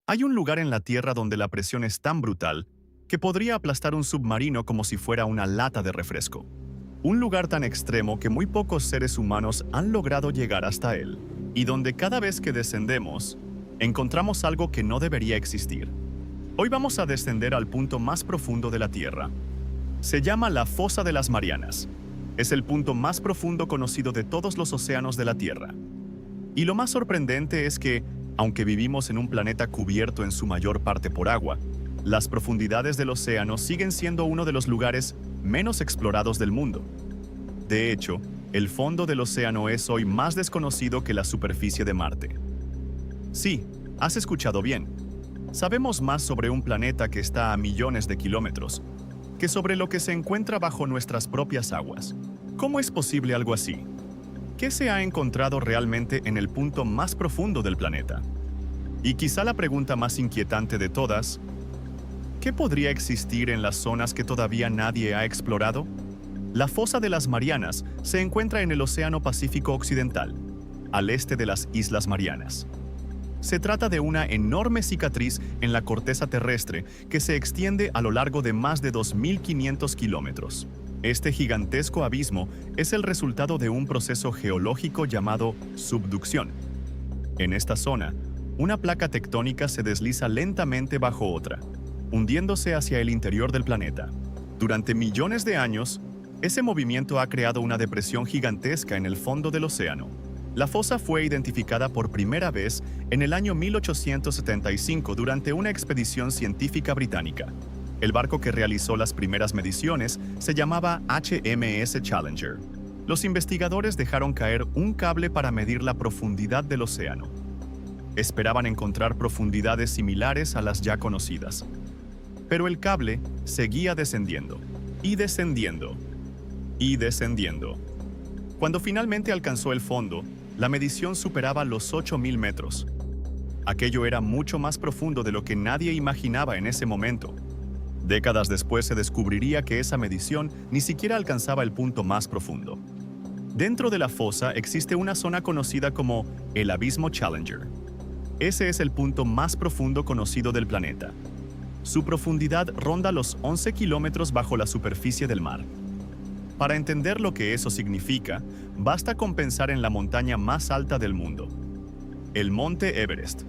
Hay un lugar en la Tierra donde la presión es tan brutal que podría aplastar un submarino como si fuera una lata de refresco. Un lugar tan extremo que muy pocos seres humanos han logrado llegar hasta él, y donde cada vez que descendemos, encontramos algo que no debería existir. Hoy vamos a descender al punto más profundo de la Tierra. Se llama la Fosa de las Marianas. Es el punto más profundo conocido de todos los océanos de la Tierra. Y lo más sorprendente es que, aunque vivimos en un planeta cubierto en su mayor parte por agua, las profundidades del océano siguen siendo uno de los lugares menos explorados del mundo. De hecho, el fondo del océano es hoy más desconocido que la superficie de Marte. Sí, has escuchado bien. Sabemos más sobre un planeta que está a millones de kilómetros que sobre lo que se encuentra bajo nuestras propias aguas. ¿Cómo es posible algo así? ¿Qué se ha encontrado realmente en el punto más profundo del planeta? Y quizá la pregunta más inquietante de todas, ¿qué podría existir en las zonas que todavía nadie ha explorado? La Fosa de las Marianas se encuentra en el Océano Pacífico Occidental, al este de las Islas Marianas. Se trata de una enorme cicatriz en la corteza terrestre que se extiende a lo largo de más de 2.500 kilómetros. Este gigantesco abismo es el resultado de un proceso geológico llamado subducción. En esta zona, una placa tectónica se desliza lentamente bajo otra, hundiéndose hacia el interior del planeta. Durante millones de años, ese movimiento ha creado una depresión gigantesca en el fondo del océano. La fosa fue identificada por primera vez en el año 1875 durante una expedición científica británica. El barco que realizó las primeras mediciones se llamaba HMS Challenger. Los investigadores dejaron caer un cable para medir la profundidad del océano. Esperaban encontrar profundidades similares a las ya conocidas. Pero el cable seguía descendiendo, y descendiendo, y descendiendo. Cuando finalmente alcanzó el fondo, la medición superaba los 8.000 metros. Aquello era mucho más profundo de lo que nadie imaginaba en ese momento. Décadas después se descubriría que esa medición ni siquiera alcanzaba el punto más profundo. Dentro de la fosa existe una zona conocida como el Abismo Challenger. Ese es el punto más profundo conocido del planeta. Su profundidad ronda los 11 kilómetros bajo la superficie del mar. Para entender lo que eso significa, basta con pensar en la montaña más alta del mundo, el Monte Everest.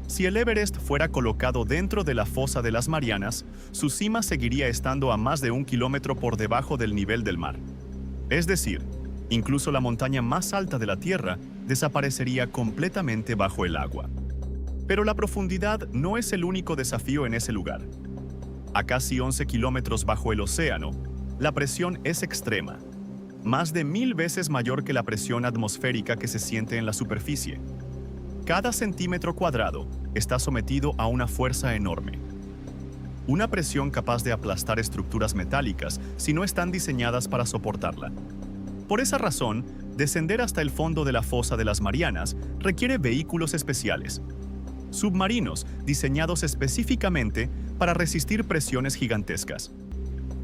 Si el Everest fuera colocado dentro de la Fosa de las Marianas, su cima seguiría estando a más de 1 kilómetro por debajo del nivel del mar. Es decir, incluso la montaña más alta de la Tierra desaparecería completamente bajo el agua. Pero la profundidad no es el único desafío en ese lugar. A casi 11 kilómetros bajo el océano, la presión es extrema, más de 1000 veces mayor que la presión atmosférica que se siente en la superficie. Cada centímetro cuadrado está sometido a una fuerza enorme. Una presión capaz de aplastar estructuras metálicas si no están diseñadas para soportarla. Por esa razón, descender hasta el fondo de la Fosa de las Marianas requiere vehículos especiales, submarinos diseñados específicamente para resistir presiones gigantescas.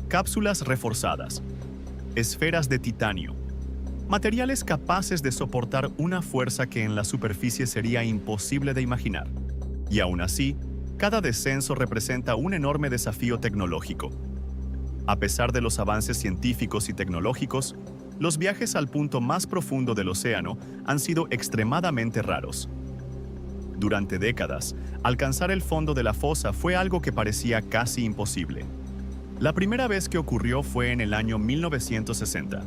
Cápsulas reforzadas, esferas de titanio, materiales capaces de soportar una fuerza que en la superficie sería imposible de imaginar. Y aún así, cada descenso representa un enorme desafío tecnológico. A pesar de los avances científicos y tecnológicos, los viajes al punto más profundo del océano han sido extremadamente raros. Durante décadas, alcanzar el fondo de la fosa fue algo que parecía casi imposible. La primera vez que ocurrió fue en el año 1960.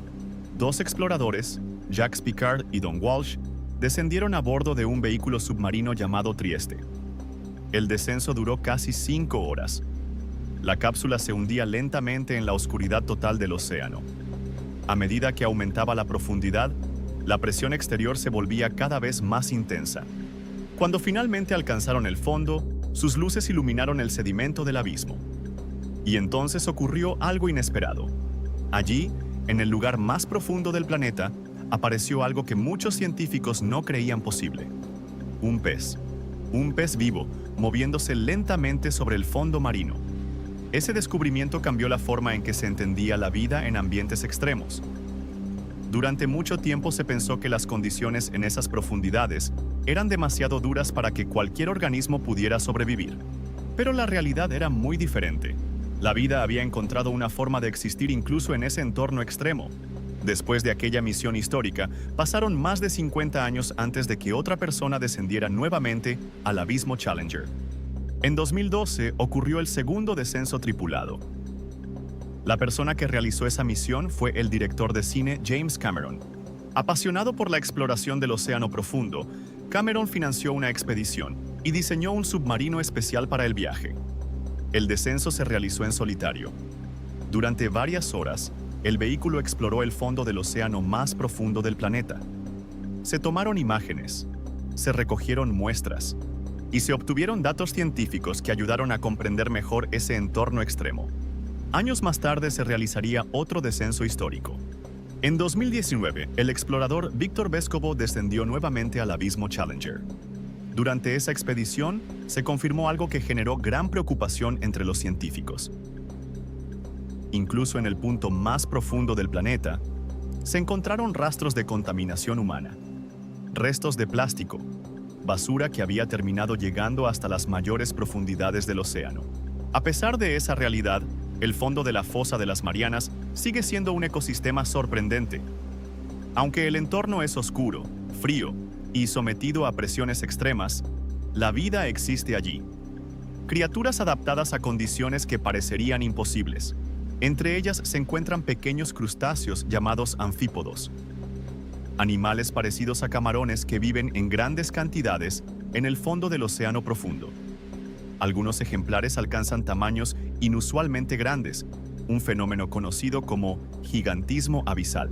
Dos exploradores, Jacques Piccard y Don Walsh, descendieron a bordo de un vehículo submarino llamado Trieste. El descenso duró casi 5 horas. La cápsula se hundía lentamente en la oscuridad total del océano. A medida que aumentaba la profundidad, la presión exterior se volvía cada vez más intensa. Cuando finalmente alcanzaron el fondo, sus luces iluminaron el sedimento del abismo. Y entonces ocurrió algo inesperado. Allí, en el lugar más profundo del planeta, apareció algo que muchos científicos no creían posible. Un pez. Un pez vivo, moviéndose lentamente sobre el fondo marino. Ese descubrimiento cambió la forma en que se entendía la vida en ambientes extremos. Durante mucho tiempo se pensó que las condiciones en esas profundidades eran demasiado duras para que cualquier organismo pudiera sobrevivir. Pero la realidad era muy diferente. La vida había encontrado una forma de existir incluso en ese entorno extremo. Después de aquella misión histórica, pasaron más de 50 años antes de que otra persona descendiera nuevamente al abismo Challenger. En 2012 ocurrió el segundo descenso tripulado. La persona que realizó esa misión fue el director de cine James Cameron. Apasionado por la exploración del océano profundo, Cameron financió una expedición y diseñó un submarino especial para el viaje. El descenso se realizó en solitario. Durante varias horas, el vehículo exploró el fondo del océano más profundo del planeta. Se tomaron imágenes, se recogieron muestras y se obtuvieron datos científicos que ayudaron a comprender mejor ese entorno extremo. Años más tarde se realizaría otro descenso histórico. En 2019, el explorador Víctor Vescovo descendió nuevamente al abismo Challenger. Durante esa expedición, se confirmó algo que generó gran preocupación entre los científicos. Incluso en el punto más profundo del planeta, se encontraron rastros de contaminación humana, restos de plástico, basura que había terminado llegando hasta las mayores profundidades del océano. A pesar de esa realidad, el fondo de la fosa de las Marianas sigue siendo un ecosistema sorprendente. Aunque el entorno es oscuro, frío y sometido a presiones extremas, la vida existe allí. Criaturas adaptadas a condiciones que parecerían imposibles. Entre ellas se encuentran pequeños crustáceos llamados anfípodos, animales parecidos a camarones que viven en grandes cantidades en el fondo del océano profundo. Algunos ejemplares alcanzan tamaños inusualmente grandes, un fenómeno conocido como gigantismo abisal.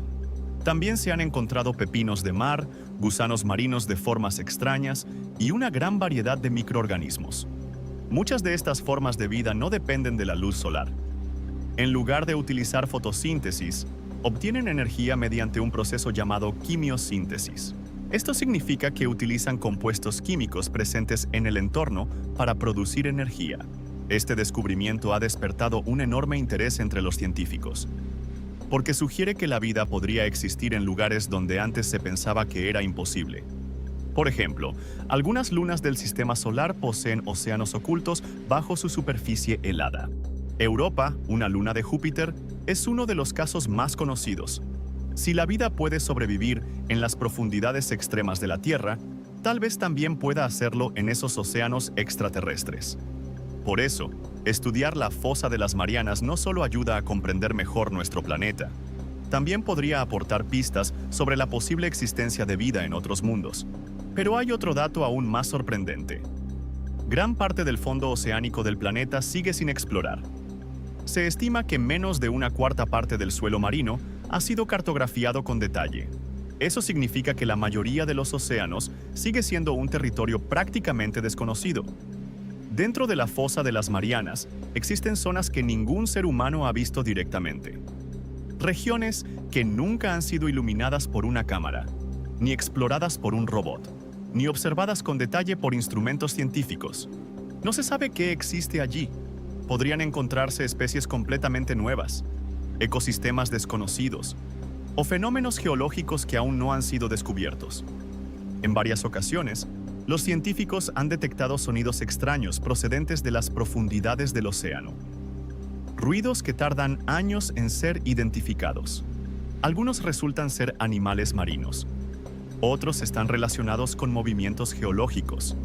También se han encontrado pepinos de mar, gusanos marinos de formas extrañas y una gran variedad de microorganismos. Muchas de estas formas de vida no dependen de la luz solar. En lugar de utilizar fotosíntesis, obtienen energía mediante un proceso llamado quimiosíntesis. Esto significa que utilizan compuestos químicos presentes en el entorno para producir energía. Este descubrimiento ha despertado un enorme interés entre los científicos, porque sugiere que la vida podría existir en lugares donde antes se pensaba que era imposible. Por ejemplo, algunas lunas del sistema solar poseen océanos ocultos bajo su superficie helada. Europa, una luna de Júpiter, es uno de los casos más conocidos. Si la vida puede sobrevivir en las profundidades extremas de la Tierra, tal vez también pueda hacerlo en esos océanos extraterrestres. Por eso, estudiar la fosa de las Marianas no solo ayuda a comprender mejor nuestro planeta, también podría aportar pistas sobre la posible existencia de vida en otros mundos. Pero hay otro dato aún más sorprendente. Gran parte del fondo oceánico del planeta sigue sin explorar. Se estima que menos de una cuarta parte del suelo marino ha sido cartografiado con detalle. Eso significa que la mayoría de los océanos sigue siendo un territorio prácticamente desconocido. Dentro de la fosa de las Marianas existen zonas que ningún ser humano ha visto directamente. Regiones que nunca han sido iluminadas por una cámara, ni exploradas por un robot, ni observadas con detalle por instrumentos científicos. No se sabe qué existe allí. Podrían encontrarse especies completamente nuevas, ecosistemas desconocidos o fenómenos geológicos que aún no han sido descubiertos. En varias ocasiones, los científicos han detectado sonidos extraños procedentes de las profundidades del océano. Ruidos que tardan años en ser identificados. Algunos resultan ser animales marinos. Otros están relacionados con movimientos geológicos.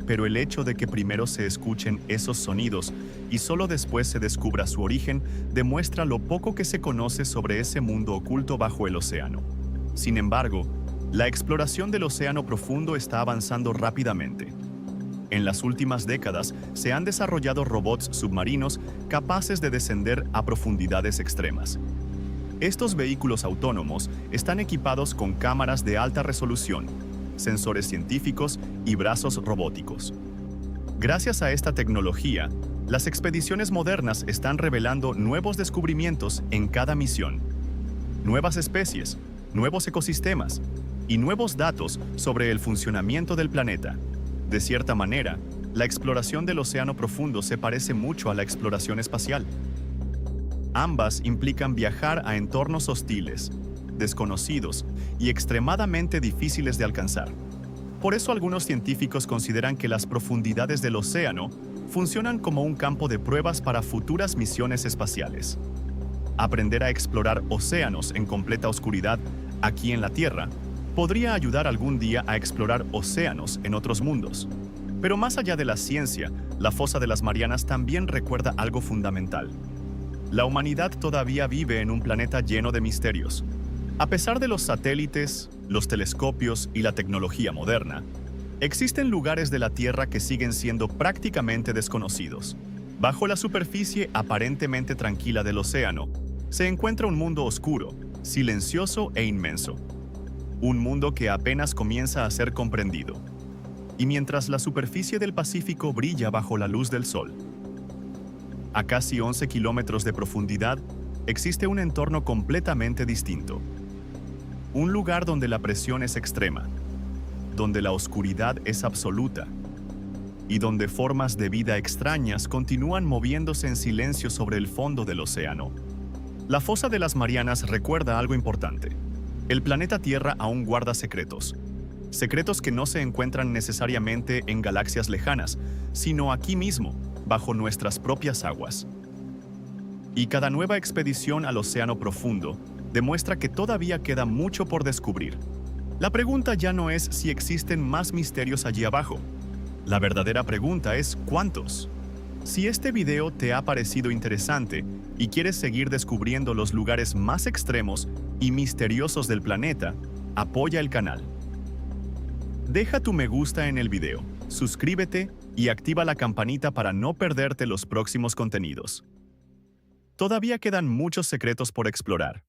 Pero el hecho de que primero se escuchen esos sonidos y solo después se descubra su origen demuestra lo poco que se conoce sobre ese mundo oculto bajo el océano. Sin embargo, la exploración del océano profundo está avanzando rápidamente. En las últimas décadas se han desarrollado robots submarinos capaces de descender a profundidades extremas. Estos vehículos autónomos están equipados con cámaras de alta resolución, sensores científicos y brazos robóticos. Gracias a esta tecnología, las expediciones modernas están revelando nuevos descubrimientos en cada misión. Nuevas especies, nuevos ecosistemas y nuevos datos sobre el funcionamiento del planeta. De cierta manera, la exploración del océano profundo se parece mucho a la exploración espacial. Ambas implican viajar a entornos hostiles, desconocidos y extremadamente difíciles de alcanzar. Por eso algunos científicos consideran que las profundidades del océano funcionan como un campo de pruebas para futuras misiones espaciales. Aprender a explorar océanos en completa oscuridad aquí en la Tierra podría ayudar algún día a explorar océanos en otros mundos. Pero más allá de la ciencia, la fosa de las Marianas también recuerda algo fundamental. La humanidad todavía vive en un planeta lleno de misterios. A pesar de los satélites, los telescopios y la tecnología moderna, existen lugares de la Tierra que siguen siendo prácticamente desconocidos. Bajo la superficie aparentemente tranquila del océano, se encuentra un mundo oscuro, silencioso e inmenso. Un mundo que apenas comienza a ser comprendido. Y mientras la superficie del Pacífico brilla bajo la luz del sol, a casi 11 kilómetros de profundidad, existe un entorno completamente distinto. Un lugar donde la presión es extrema, donde la oscuridad es absoluta y donde formas de vida extrañas continúan moviéndose en silencio sobre el fondo del océano. La fosa de las Marianas recuerda algo importante. El planeta Tierra aún guarda secretos. Secretos que no se encuentran necesariamente en galaxias lejanas, sino aquí mismo, bajo nuestras propias aguas. Y cada nueva expedición al océano profundo demuestra que todavía queda mucho por descubrir. La pregunta ya no es si existen más misterios allí abajo. La verdadera pregunta es ¿cuántos? Si este video te ha parecido interesante y quieres seguir descubriendo los lugares más extremos y misteriosos del planeta, apoya el canal. Deja tu me gusta en el video, suscríbete y activa la campanita para no perderte los próximos contenidos. Todavía quedan muchos secretos por explorar.